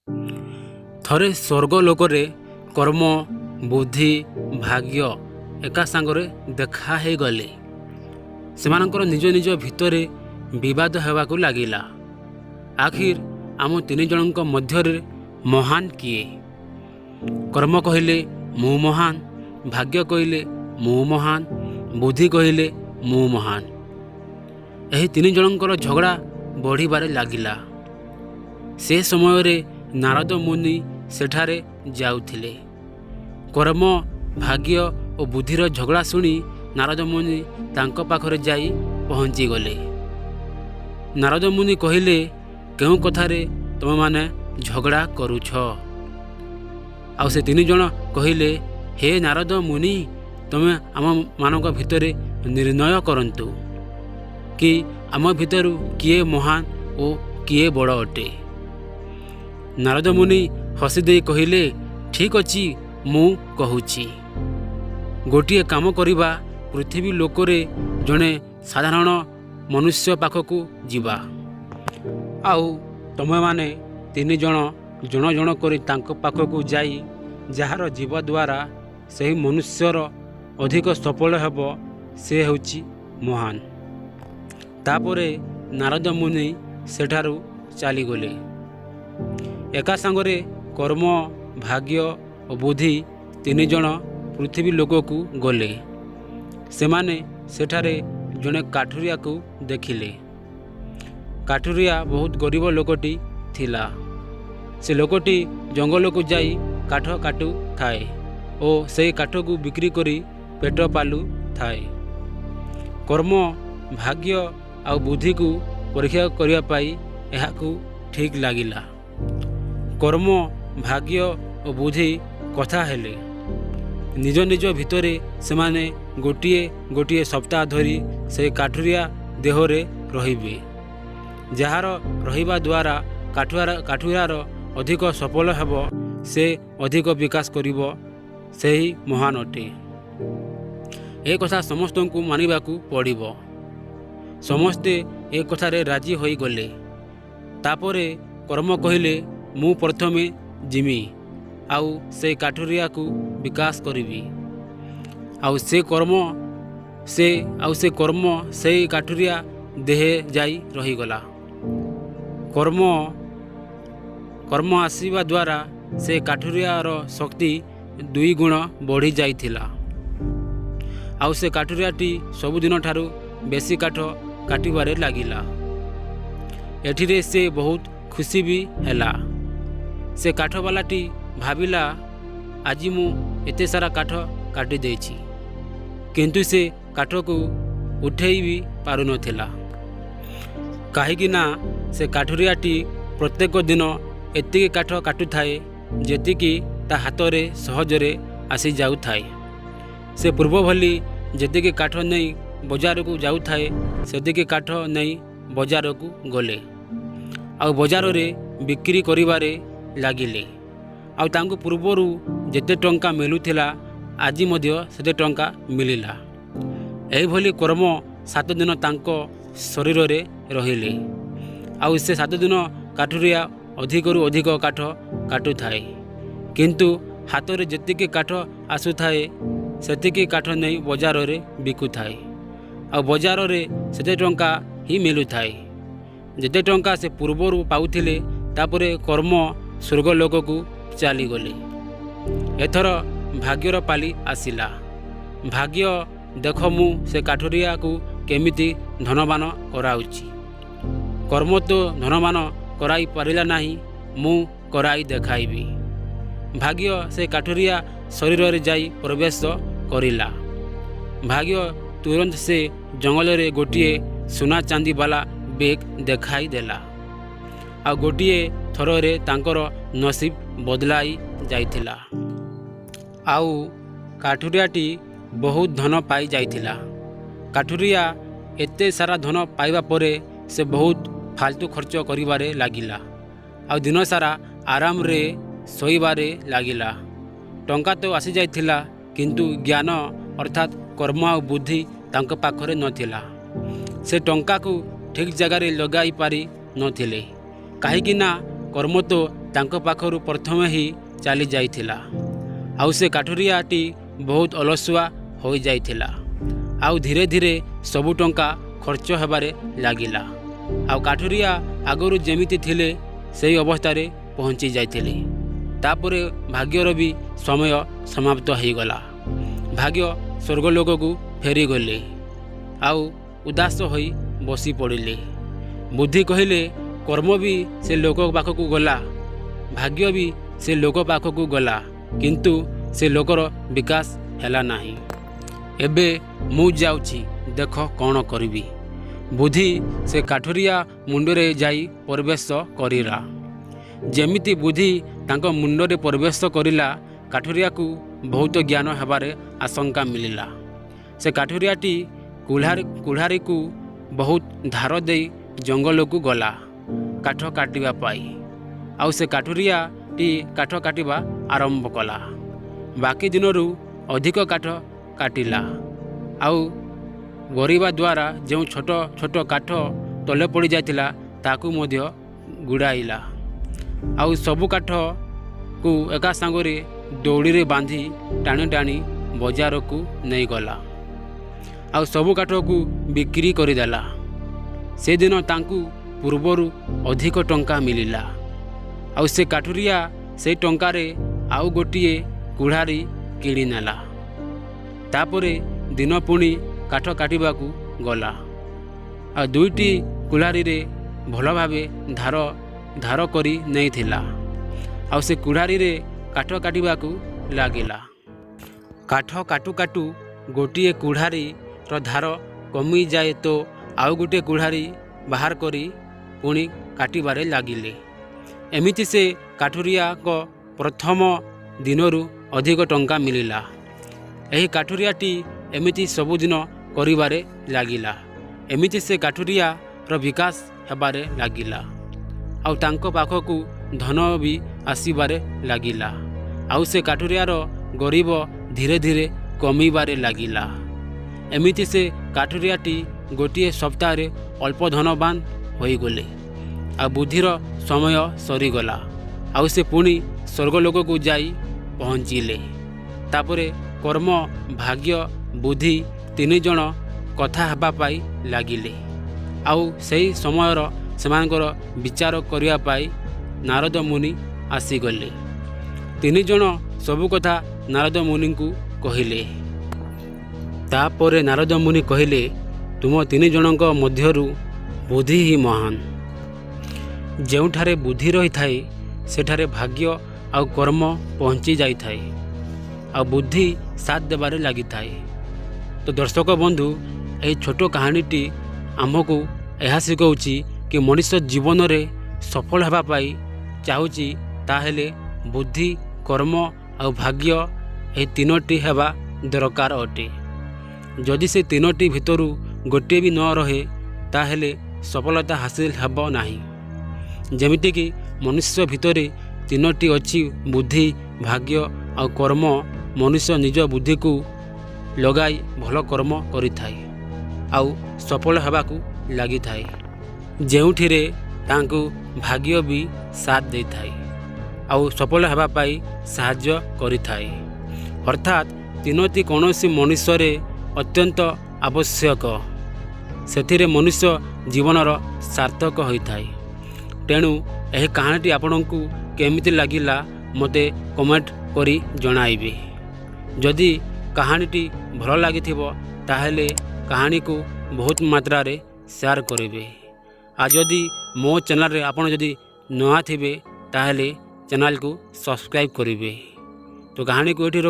ଥରେ ସ୍ୱର୍ଗଲୋକରେ କର୍ମ, ବୁଦ୍ଧି, ଭାଗ୍ୟ ଏକା ସାଙ୍ଗରେ ଦେଖା ହୋଇଗଲେ। ସେମାନଙ୍କର ନିଜ ନିଜ ଭିତରେ ବିବାଦ ହେବାକୁ ଲାଗିଲା। ଆଖିର ଆମ ତିନି ଜଣଙ୍କ ମଧ୍ୟରେ ମହାନ କିଏ? କର୍ମ କହିଲେ ମୁଁ ମହାନ, ଭାଗ୍ୟ କହିଲେ ମୁଁ ମହାନ, ବୁଦ୍ଧି କହିଲେ ମୁଁ ମହାନ। ଏହି ତିନି ଜଣଙ୍କର ଝଗଡ଼ା ବଢ଼ିବାରେ ଲାଗିଲା। ସେ ସମୟରେ ନାରଦ ମୁନି ସେଠାରେ ଯାଉଥିଲେ। କର୍ମ, ଭାଗ୍ୟ ଓ ବୁଦ୍ଧିର ଝଗଡ଼ା ଶୁଣି ନାରଦ ମୁନି ତାଙ୍କ ପାଖରେ ଯାଇ ପହଞ୍ଚିଗଲେ। ନାରଦ ମୁନି କହିଲେ, କେଉଁ କଥାରେ ତୁମେମାନେ ଝଗଡ଼ା କରୁଛ? ଆଉ ସେ ତିନି ଜଣ କହିଲେ, ହେ ନାରଦ ମୁନି, ତୁମେ ଆମମାନଙ୍କ ଭିତରେ ନିର୍ଣ୍ଣୟ କରନ୍ତୁ କି ଆମ ଭିତରୁ କିଏ ମହାନ ଓ କିଏ ବଡ଼ ଅଟେ। ନାରଦ ମୁନି ହସି ଦେଇ କହିଲେ, ଠିକ୍ ଅଛି, ମୁଁ କହୁଛି। ଗୋଟିଏ କାମ କରିବା, ପୃଥିବୀ ଲୋକରେ ଜଣେ ସାଧାରଣ ମନୁଷ୍ୟ ପାଖକୁ ଯିବା। ଆଉ ତୁମେମାନେ ତିନି ଜଣ ଜଣ ଜଣ କରି ତାଙ୍କ ପାଖକୁ ଯାଇ ଯାହାର ଯିବା ଦ୍ୱାରା ସେହି ମନୁଷ୍ୟର ଅଧିକ ସଫଳ ହେବ, ସେ ହେଉଛି ମହାନ। ତାପରେ ନାରଦ ମୁନି ସେଠାରୁ ଚାଲିଗଲେ। ଏକା ସାଙ୍ଗରେ କର୍ମ, ଭାଗ୍ୟ ଓ ବୁଦ୍ଧି ତିନି ଜଣ ପୃଥିବୀ ଲୋକକୁ ଗଲେ। ସେମାନେ ସେଠାରେ ଜଣେ କାଠୁରିଆକୁ ଦେଖିଲେ। କାଠୁରିଆ ବହୁତ ଗରିବ ଲୋକଟି ଥିଲା। ସେ ଲୋକଟି ଜଙ୍ଗଲକୁ ଯାଇ କାଠ କାଟୁଥାଏ ଓ ସେହି କାଠକୁ ବିକ୍ରି କରି ପେଟ ପାଲୁଥାଏ। କର୍ମ, ଭାଗ୍ୟ ଆଉ ବୁଦ୍ଧିକୁ ପରୀକ୍ଷା କରିବା ପାଇଁ ଏହାକୁ ଠିକ୍ ଲାଗିଲା। କର୍ମ, ଭାଗ୍ୟ ଓ ବୁଦ୍ଧି କଥା ହେଲେ। ନିଜ ନିଜ ଭିତରେ ସେମାନେ ଗୋଟିଏ ଗୋଟିଏ ସପ୍ତାହ ଧରି ସେହି କାଠୁରିଆ ଦେହରେ ରହିବେ। ଯାହାର ରହିବା ଦ୍ୱାରା କାଠୁରିଆର ଅଧିକ ସଫଳ ହେବ, ସେ ଅଧିକ ବିକାଶ କରିବ, ସେହି ମହାନ ଅଟେ। ଏ କଥା ସମସ୍ତଙ୍କୁ ମାନିବାକୁ ପଡ଼ିବ। ସମସ୍ତେ ଏ କଥାରେ ରାଜି ହୋଇଗଲେ। ତାପରେ କର୍ମ କହିଲେ, ମୁଁ ପ୍ରଥମେ ଯିମି ଆଉ ସେ କାଠୁରିଆକୁ ବିକାଶ କରିବି। ଆଉ ସେ କର୍ମ ସେଇ କାଠୁରିଆ ଦେହେ ଯାଇ ରହିଗଲା। କର୍ମ ଆସିବା ଦ୍ୱାରା ସେ କାଠୁରିଆର ଶକ୍ତି 2 ଗୁଣ ବଢ଼ି ଯାଇଥିଲା। ଆଉ ସେ କାଠୁରିଆଟି ସବୁଦିନ ଠାରୁ ବେଶୀ କାଠ କାଟିବାରେ ଲାଗିଲା। ଏଥିରେ ସେ ବହୁତ ଖୁସି ବି ହେଲା। ସେ କାଠବାଲାଟି ଭାବିଲା, ଆଜି ମୁଁ ଏତେ ସାରା କାଠ କାଟି ଦେଇଛି, କିନ୍ତୁ ସେ କାଠକୁ ଉଠେଇ ବି ପାରୁନଥିଲା। କାହିଁକିନା ସେ କାଠୁରିଆଟି ପ୍ରତ୍ୟେକ ଦିନ ଏତିକି କାଠ କାଟୁଥାଏ ଯେତିକି ତା ହାତରେ ସହଜରେ ଆସିଯାଉଥାଏ। ସେ ପୂର୍ବ ଭଳି ଯେତିକି କାଠ ନେଇ ବଜାରକୁ ଯାଉଥାଏ, ସେତିକି କାଠ ନେଇ ବଜାରକୁ ଗଲେ ଆଉ ବଜାରରେ ବିକ୍ରି କରିବାରେ ଲାଗିଲେ। ଆଉ ତାଙ୍କୁ ପୂର୍ବରୁ ଯେତେ ଟଙ୍କା ମିଳୁଥିଲା, ଆଜି ମଧ୍ୟ ସେତେ ଟଙ୍କା ମିଳିଲା। ଏହିଭଳି କର୍ମ 7 ଦିନ ତାଙ୍କ ଶରୀରରେ ରହିଲେ। ଆଉ ସେ 7 ଦିନ କାଠୁରିଆ ଅଧିକରୁ ଅଧିକ କାଠ କାଟୁଥାଏ, କିନ୍ତୁ ହାତରେ ଯେତିକି କାଠ ଆସୁଥାଏ, ସେତିକି କାଠ ନେଇ ବଜାରରେ ବିକୁଥାଏ। ଆଉ ବଜାରରେ ସେତେ ଟଙ୍କା ହିଁ ମିଳୁଥାଏ ଯେତେ ଟଙ୍କା ସେ ପୂର୍ବରୁ ପାଉଥିଲେ। ତାପରେ କର୍ମ ସ୍ୱର୍ଗଲୋକକୁ ଚାଲିଗଲେ। ଏଥର ଭାଗ୍ୟର ପାଳି ଆସିଲା। ଭାଗ୍ୟ, ଦେଖ ମୁଁ ସେ କାଠୁରିଆକୁ କେମିତି ଧନବାନ କରାଉଛି। କର୍ମ ତ ଧନବାନ କରାଇ ପାରିଲା ନାହିଁ, ମୁଁ କରାଇ ଦେଖାଇବି। ଭାଗ୍ୟ ସେ କାଠୁରିଆ ଶରୀରରେ ଯାଇ ପ୍ରବେଶ କରିଲା। ଭାଗ୍ୟ ତୁରନ୍ତ ସେ ଜଙ୍ଗଲରେ ଗୋଟିଏ ସୁନା ଚାନ୍ଦିବାଲା ବେଗ ଦେଖାଇ ଦେଲା। ଆଉ ଗୋଟିଏ ଥରରେ ତାଙ୍କର ନସିବ ବଦଳାଇ ଯାଇଥିଲା। ଆଉ କାଠୁରିଆଟି ବହୁତ ଧନ ପାଇ ଯାଇଥିଲା। କାଠୁରିଆ ଏତେ ସାରା ଧନ ପାଇବା ପରେ ସେ ବହୁତ ଫାଲତୁ ଖର୍ଚ୍ଚ କରିବାରେ ଲାଗିଲା। ଆଉ ଦିନସାରା ଆରାମରେ ଶୋଇବାରେ ଲାଗିଲା। ଟଙ୍କା ତ ଆସିଯାଇଥିଲା, କିନ୍ତୁ ଜ୍ଞାନ ଅର୍ଥାତ୍ କର୍ମ ଆଉ ବୁଦ୍ଧି ତାଙ୍କ ପାଖରେ ନଥିଲା। ସେ ଟଙ୍କାକୁ ଠିକ୍ ଜାଗାରେ ଲଗାଇ ପାରି ନଥିଲେ। କାହିଁକିନା କର୍ମ ତ ତାଙ୍କ ପାଖରୁ ପ୍ରଥମେ ହିଁ ଚାଲି ଯାଇଥିଲା। ଆଉ ସେ କାଠୁରିଆଟି ବହୁତ ଅଳସୁଆ ହୋଇଯାଇଥିଲା। ଆଉ ଧୀରେ ଧୀରେ ସବୁ ଟଙ୍କା ଖର୍ଚ୍ଚ ହେବାରେ ଲାଗିଲା। ଆଉ କାଠୁରିଆ ଆଗରୁ ଯେମିତି ଥିଲେ ସେହି ଅବସ୍ଥାରେ ପହଞ୍ଚି ଯାଇଥିଲେ। ତାପରେ ଭାଗ୍ୟର ବି ସମୟ ସମାପ୍ତ ହୋଇଗଲା। ଭାଗ୍ୟ ସ୍ୱର୍ଗଲୋକକୁ ଫେରିଗଲେ ଆଉ ଉଦାସ ହୋଇ ବସି ପଡ଼ିଲେ। ବୁଦ୍ଧି କହିଲେ, କର୍ମ ବି ସେ ଲୋକ ପାଖକୁ ଗଲା, ଭାଗ୍ୟ ବି ସେ ଲୋକ ପାଖକୁ ଗଲା, କିନ୍ତୁ ସେ ଲୋକର ବିକାଶ ହେଲା ନାହିଁ। ଏବେ ମୁଁ ଯାଉଛି, ଦେଖ କ'ଣ କରିବି। ବୁଦ୍ଧି ସେ କାଠୁରିଆ ମୁଣ୍ଡରେ ଯାଇ ପ୍ରବେଶ କରିଲା। ଯେମିତି ବୁଦ୍ଧି ତାଙ୍କ ମୁଣ୍ଡରେ ପ୍ରବେଶ କରିଲା, କାଠୁରିଆକୁ ବହୁତ ଜ୍ଞାନ ହେବାରେ ଆଶଙ୍କା ମିଳିଲା। ସେ କାଠୁରିଆଟି କୁଲ୍ହାଡ଼ିକୁ ବହୁତ ଧାର ଦେଇ ଜଙ୍ଗଲକୁ ଗଲା କାଠ କାଟିବା ପାଇଁ। ଆଉ ସେ କାଠୁରିଆଟି କାଠ କାଟିବା ଆରମ୍ଭ କଲା। ବାକି ଦିନରୁ ଅଧିକ କାଠ କାଟିଲା। ଆଉ ଗରିବା ଦ୍ୱାରା ଯେଉଁ ଛୋଟ ଛୋଟ କାଠ ତଳେ ପଡ଼ିଯାଇଥିଲା ତାକୁ ମଧ୍ୟ ଗୁଡ଼ାଇଲା। ଆଉ ସବୁ କାଠକୁ ଏକା ସାଙ୍ଗରେ ଦଉଡ଼ିରେ ବାନ୍ଧି ଟାଣି ଟାଣି ବଜାରକୁ ନେଇଗଲା। ଆଉ ସବୁ କାଠକୁ ବିକ୍ରି କରିଦେଲା। ସେଦିନ ତାଙ୍କୁ ପୂର୍ବରୁ ଅଧିକ ଟଙ୍କା ମିଳିଲା। ଆଉ ସେ କାଠୁରିଆ ସେଇ ଟଙ୍କାରେ ଆଉ ଗୋଟିଏ କୁଲ୍ହାଡ଼ି କିଣିନେଲା। ତାପରେ ଦିନ ପୁଣି କାଠ କାଟିବାକୁ ଗଲା। ଆଉ ଦୁଇଟି କୁଲ୍ହାଡ଼ିରେ ଭଲ ଭାବେ ଧାର କରି ନେଇଥିଲା। ଆଉ ସେ କୁଲ୍ହାଡ଼ିରେ କାଠ କାଟିବାକୁ ଲାଗିଲା। କାଠ କାଟୁ କାଟୁ ଗୋଟିଏ କୁଲ୍ହାଡ଼ିର ଧାର କମିଯାଏ ତ ଆଉ ଗୋଟିଏ କୁଲ୍ହାଡ଼ି ବାହାର କରି ପୁଣି କାଟିବାରେ ଲାଗିଲେ। ଏମିତି ସେ କାଠୁରିଆଙ୍କ ପ୍ରଥମ ଦିନରୁ ଅଧିକ ଟଙ୍କା ମିଳିଲା। ଏହି କାଠୁରିଆଟି ଏମିତି ସବୁଦିନ କରିବାରେ ଲାଗିଲା। ଏମିତି ସେ କାଠୁରିଆର ବିକାଶ ହେବାରେ ଲାଗିଲା। ଆଉ ତାଙ୍କ ପାଖକୁ ଧନ ବି ଆସିବାରେ ଲାଗିଲା। ଆଉ ସେ କାଠୁରିଆର ଗରିବ ଧୀରେ ଧୀରେ କମିବାରେ ଲାଗିଲା। ଏମିତି ସେ କାଠୁରିଆଟି ଗୋଟିଏ ସପ୍ତାହରେ ଅଳ୍ପ ଧନବାନ ହୋଇଗଲେ। ଆଉ ବୁଦ୍ଧିର ସମୟ ସରିଗଲା। ଆଉ ସେ ପୁଣି ସ୍ୱର୍ଗଲୋକକୁ ଯାଇ ପହଞ୍ଚିଲେ। ତାପରେ କର୍ମ, ଭାଗ୍ୟ, ବୁଦ୍ଧି ତିନି ଜଣ କଥା ହେବା ପାଇଁ ଲାଗିଲେ। ଆଉ ସେହି ସମୟର ସେମାନଙ୍କର ବିଚାର କରିବା ପାଇଁ ନାରଦ ମୁନି ଆସିଗଲେ। ତିନି ଜଣ ସବୁ କଥା ନାରଦ ମୁନିଙ୍କୁ କହିଲେ। ତାପରେ ନାରଦ ମୁନି କହିଲେ, ତୁମ ତିନି ଜଣଙ୍କ ମଧ୍ୟରୁ ବୁଦ୍ଧି ହିଁ ମହାନ। ଯେଉଁଠାରେ ବୁଦ୍ଧି ରହିଥାଏ ସେଠାରେ ଭାଗ୍ୟ ଆଉ କର୍ମ ପହଞ୍ଚି ଯାଇଥାଏ। ଆଉ ବୁଦ୍ଧି ସାଥ ଦେବାରେ ଲାଗିଥାଏ। ତ ଦର୍ଶକ ବନ୍ଧୁ, ଏହି ଛୋଟ କାହାଣୀଟି ଆମକୁ ଏହା ଶିଖାଉଛି କି ମଣିଷ ଜୀବନରେ ସଫଳ ହେବା ପାଇଁ ଚାହୁଁଛି, ତାହେଲେ ବୁଦ୍ଧି, କର୍ମ ଆଉ ଭାଗ୍ୟ ଏହି ତିନୋଟି ହେବା ଦରକାର ଅଟେ। ଯଦି ସେ ତିନୋଟି ଭିତରୁ ଗୋଟିଏ ବି ନ ରହେ ତାହେଲେ ସଫଳତା ହାସିଲ ହେବ ନାହିଁ। ଯେମିତିକି ମନୁଷ୍ୟ ଭିତରେ ତିନୋଟି ଅଛି, ବୁଦ୍ଧି, ଭାଗ୍ୟ ଆଉ କର୍ମ। ମନୁଷ୍ୟ ନିଜ ବୁଦ୍ଧିକୁ ଲଗାଇ ଭଲ କର୍ମ କରିଥାଏ ଆଉ ସଫଳ ହେବାକୁ ଲାଗିଥାଏ, ଯେଉଁଥିରେ ତାଙ୍କୁ ଭାଗ୍ୟ ବି ସାଥ ଦେଇଥାଏ ଆଉ ସଫଳ ହେବା ପାଇଁ ସାହାଯ୍ୟ କରିଥାଏ। ଅର୍ଥାତ୍ ତିନୋଟି କୌଣସି ମନୁଷ୍ୟରେ ଅତ୍ୟନ୍ତ ଆବଶ୍ୟକ। ସେଥିରେ ମନୁଷ୍ୟ ଜୀବନର ସାର୍ଥକ ହୋଇଥାଏ। ତେଣୁ ଏହି କାହାଣୀଟି ଆପଣଙ୍କୁ କେମିତି ଲାଗିଲା ମୋତେ କମେଣ୍ଟ କରି ଜଣାଇବେ। ଯଦି କାହାଣୀଟି ଭଲ ଲାଗିଥିବ ତାହେଲେ କାହାଣୀକୁ ବହୁତ ମାତ୍ରାରେ ସେୟାର କରିବେ। ଆଉ ଯଦି ମୋ ଚ୍ୟାନେଲରେ ଆପଣ ଯଦି ନୂଆ ଥିବେ ତାହେଲେ ଚ୍ୟାନେଲକୁ ସବସ୍କ୍ରାଇବ୍ କରିବେ। ତ କାହାଣୀକୁ ଏଠି